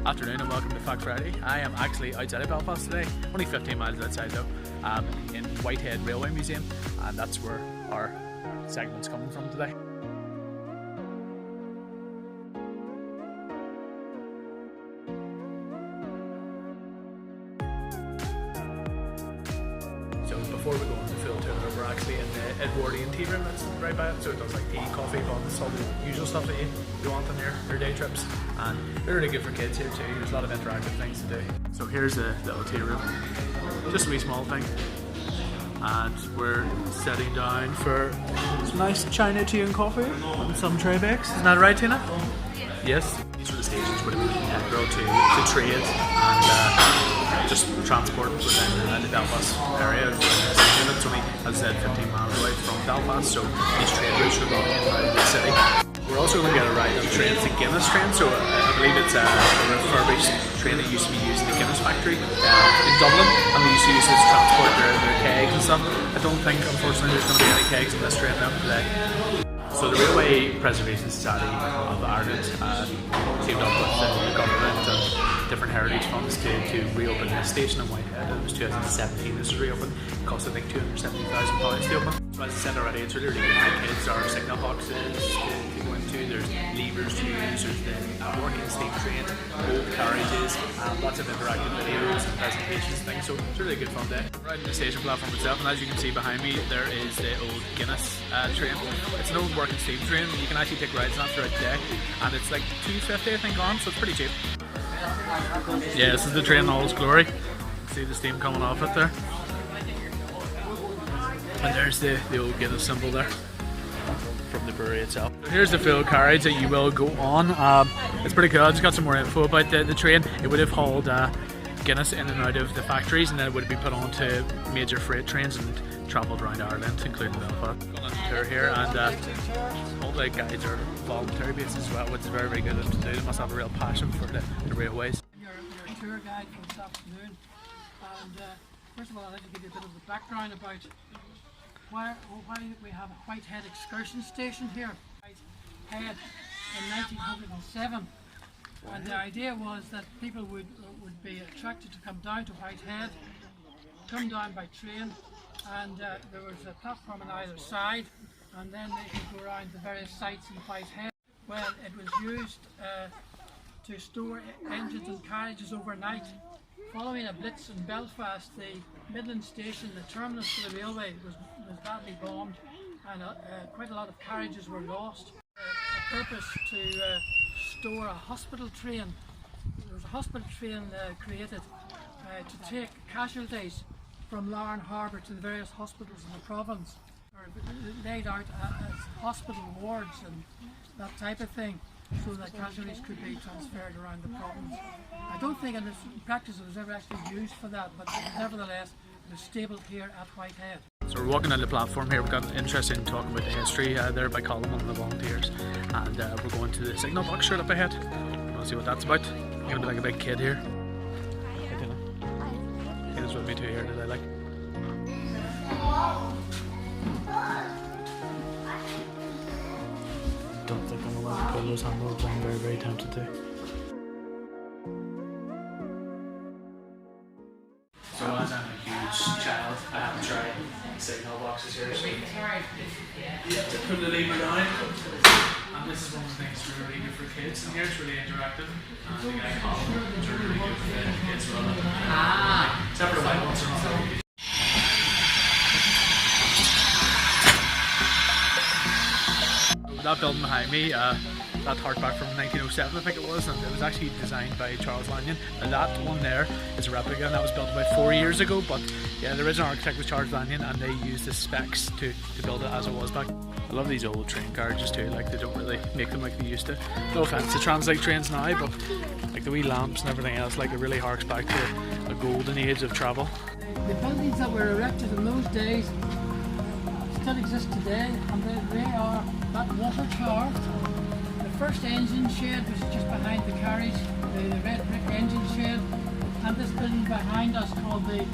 Afternoon and welcome to Fact Friday. I am actually outside of Belfast today, only 15 miles outside though, in Whitehead Railway Museum, and that's where our segment's coming from today. So before we go on the full tour, we're actually in the Edwardian tea room that's right by it. So it does like tea, coffee, buns, all the usual stuff that you want on your day trips. And they're really good for kids here too. There's a lot of interactive things to do. So here's the little tea room. Just a wee small thing. And we're sitting down for some nice China tea and coffee and some tray bakes. Isn't that right, Tina? Yes. These are the stations where we can go to trade and just transport within the Belfast area. It's only, as I said, 15 miles away from Belfast, so these trade routes are going into the city. We're also going to get a ride on the train. It's a Guinness train, so I believe it's a refurbished train that used to be used in the Guinness factory in Dublin, and they used to use it to transport their kegs and stuff. I don't think, unfortunately, there's going to be any kegs on this train now today. So the Railway Preservation Society of Ireland teamed up with the government and different heritage funds to reopen this station in Whitehead. It was 2017 this was reopened. It cost I think £270,000 to open. So as I said already, it's really good for kids. There are signal boxes to go into, there's levers to use, there's the working steam train, old carriages, lots of interactive videos and presentations and things. So it's a really good fun day. Right in the station platform itself, and as you can see behind me, there is the old Guinness train. It's an old working steam train. You can actually take rides on it throughout the day, and it's like $2.50 I think on, so it's pretty cheap. Yeah, this is the train in all its glory. See the steam coming off it there. And there's the old Guinness symbol there from the brewery itself. So here's the full carriage that you will go on. It's pretty cool. I just got some more info about the train. It would have hauled Guinness in and out of the factories, and then it would be put onto major freight trains and travelled around Ireland, including Belfast. Going on the tour here, and all the guides are voluntary basis as well, which is very, very good of them to do. They must have a real passion for the railways. You're a tour guide for this afternoon, and first of all I'd like to give you a bit of the background about why we have a Whitehead excursion station here. Whitehead in 1907, and the idea was that people would be attracted to come down to Whitehead, come down by train, and there was a platform on either side, and then they could go around the various sites in Whitehead. Well, it was used to store engines and carriages overnight. Following a blitz in Belfast, the Midland station, the terminus for the railway, was badly bombed, and quite a lot of carriages were lost. A purpose to store a hospital train. There was a hospital train created to take casualties from Larne Harbour to the various hospitals in the province, or laid out as hospital wards and that type of thing, so that casualties could be transferred around the province. I don't think in practice it was ever actually used for that, but nevertheless it was stabled here at Whitehead. So we're walking down the platform here. We've got an interesting talk about the history there by Colin, one of the volunteers, and we're going to the signal box right up ahead. You want to see what that's about? You're going to be like a big kid here. Hey Tina. Tina's with me too here today, like. Don't think I'm allowed to pull those handles, but I'm very, very tempted to. So as I'm a huge child, I haven't tried signal boxes here, so you have to put the lever down. And this is one of the things that's really good for kids in here. It's really interactive. And the guy Colin is really good for the kids as well. Except for the white ones are not really good. That building behind me, that hardback from 1907 I think it was, and it was actually designed by Charles Lanyon. And that one there is a replica, and that was built about 4 years ago, but yeah, the original architect was Charles Lanyon, and they used the specs to build it as it was back. I love these old train carriages too, like they don't really make them like they used to. No offence to Translink trains now, but like the wee lamps and everything else, like it really harks back to a golden age of travel. The buildings that were erected in those days still exist today, and they are that water tower. The first engine shed was just behind the carriage, the red brick engine shed, and this building behind us called the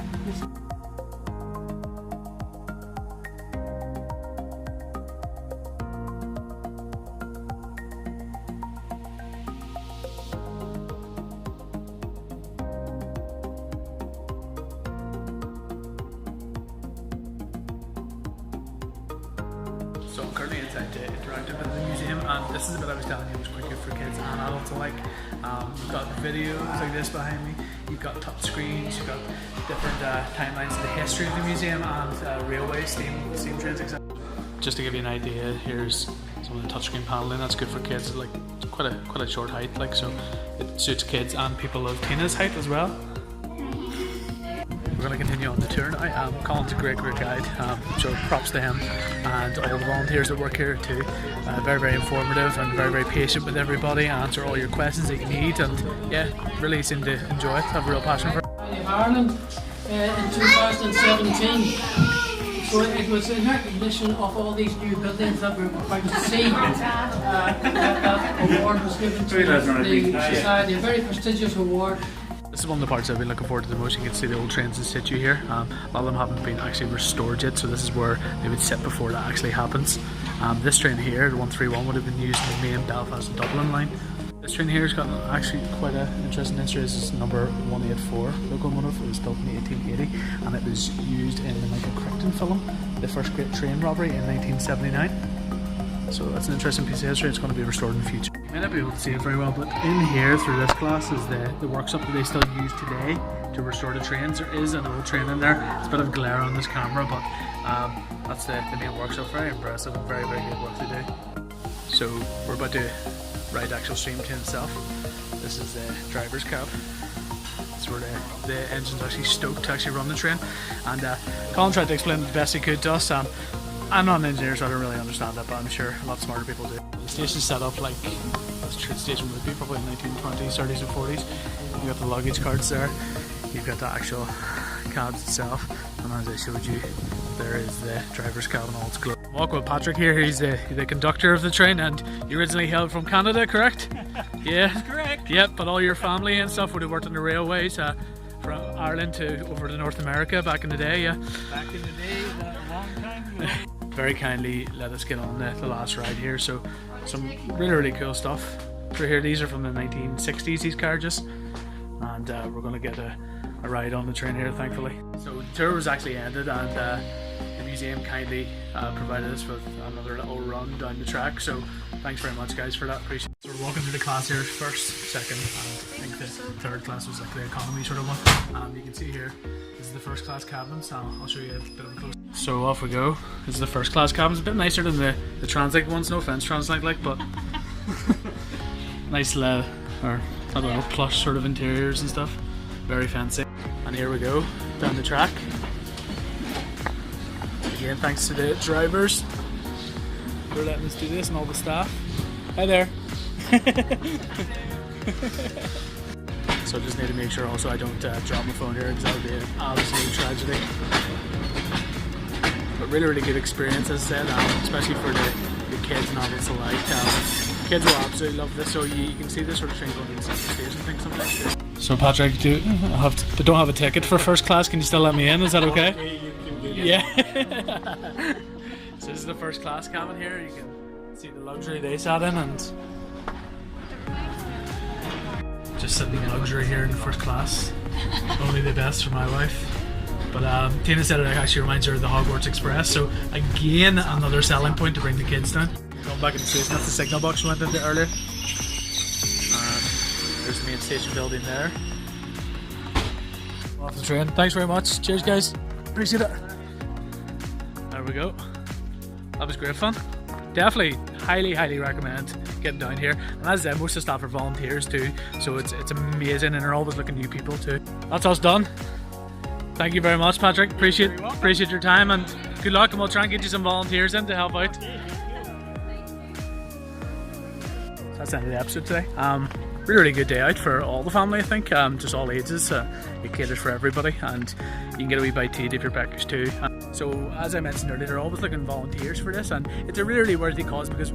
So I'm currently inside the interactive in the museum, and this is a bit I was telling you was quite good for kids and adults alike. You've got videos like this behind me, you've got touch screens, you've got different timelines of the history of the museum and railways, steam trains, etc. Just to give you an idea, here's some of the touchscreen paneling. That's good for kids. Like, it's quite a short height, like, so it suits kids and people of Tina's height as well. We're going to continue on the tour now. Colin's a great guide, so props to him and all the volunteers that work here too. Very informative and very patient with everybody, answer all your questions that you need, and yeah, really seem to enjoy it, have a real passion for it. Ireland in 2017. So it was in recognition of all these new buildings that we're about to see that award was given to the society, a very prestigious award. This is one of the parts I've been looking forward to the most. You can see the old trains in situ here. A lot of them haven't been actually restored yet, so this is where they would sit before that actually happens. This train here, the 131, would have been used in the main Belfast and Dublin line. This train here has got actually quite an interesting history. This is number 184 locomotive. It was built in 1880 and it was used in the Michael Crichton film, The First Great Train Robbery, in 1979. So that's an interesting piece of history. It's going to be restored in the future. You may not be able to see it very well, but in here through this glass is the workshop that they still use today to restore the trains. There is an old train in there. It's a bit of glare on this camera, but that's the main workshop. Very impressive and very good work to do. So we're about to ride actual steam train itself. This is the driver's cab. It's where the engine's actually stoked to actually run the train. And Colin tried to explain it the best he could to us. I'm not an engineer, so I don't really understand that, but I'm sure a lot smarter people do. The station's set up like this train station would be, probably in the 1920s, 30s and 40s. You've got the luggage carts there, you've got the actual cabs itself, and as I showed you, there is the driver's cab and all its glow. Walking with Patrick here, he's the conductor of the train, and you originally hailed from Canada, correct? Yeah. That's correct. Yep, but all your family and stuff would have worked on the railways from Ireland to over to North America back in the day, yeah? Back in the day, a long time ago. Very kindly let us get on the last ride here, so some really cool stuff through here. These are from the 1960s, these carriages, and we're going to get a ride on the train here, thankfully. So the tour was actually ended, and the museum kindly provided us with another little run down the track, so thanks very much guys for that, appreciate it. So we're walking through the class here, first, second, and I think the third class was like the economy sort of one. You can see here, this is the first class cabins, so I'll show you a bit of a close. So off we go. This is the first class cabins, a bit nicer than the Translink ones, no offense Translink like, but nice or I don't know, plush sort of interiors and stuff, very fancy. And here we go, down the track. Again, thanks to the drivers for letting us do this and all the staff. Hi there. So just need to make sure also I don't drop my phone here, because that would be an absolute tragedy. But really good experience, as I said, especially for the kids and adults alike. Kids will absolutely love this, so you can see this sort of train going into the station thing sometimes. So Patrick, I don't have a ticket for first class, can you still let me in, is that okay? Okay, you can get in. Yeah. So this is the first class cabin here, you can see the luxury they sat in, and just sitting in luxury here in the first class. Only the best for my wife. But Tina said it actually reminds her of the Hogwarts Express, so again another selling point to bring the kids down. Going back in the station, that's the signal box we went into earlier. There's the main station building there. Off the train. Thanks very much. Cheers guys. Appreciate it. There we go. That was great fun. Definitely highly recommend getting down here. And as I said, most of the staff are volunteers too, so it's amazing, and they're always looking new people too. That's us done. Thank you very much, Patrick. Appreciate your time, and good luck, and we'll try and get you some volunteers in to help out. So that's the end of the episode today. Really good day out for all the family, I think. Just all ages. It caters for everybody, and you can get a wee bite to eat if you're packaged too. So as I mentioned earlier, they're always looking volunteers for this, and it's a really worthy cause, because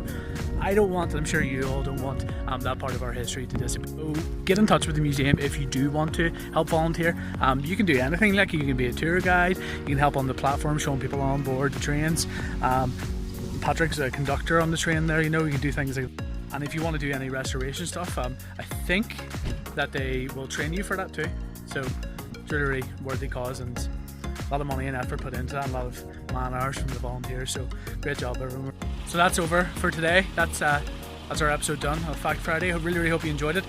I don't want, and I'm sure you all don't want, that part of our history to disappear. So get in touch with the museum if you do want to help volunteer. You can do anything, like you can be a tour guide, you can help on the platform showing people on board the trains. Patrick's a conductor on the train there, you can do things like. And if you want to do any restoration stuff, I think that they will train you for that too. So it's really worthy cause, and a lot of money and effort put into that, a lot of man hours from the volunteers. So great job everyone. So that's over for today. That's our episode done of Fact Friday. I really hope you enjoyed it.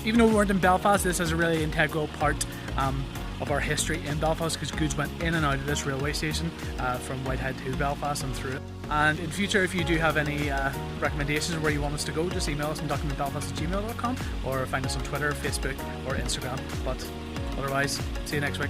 Even though we weren't in Belfast, this is a really integral part of our history in Belfast, because goods went in and out of this railway station from Whitehead to Belfast and through it. And in future, if you do have any recommendations where you want us to go, just email us on documentbelfast@gmail.com or find us on Twitter, Facebook or Instagram. But otherwise, see you next week.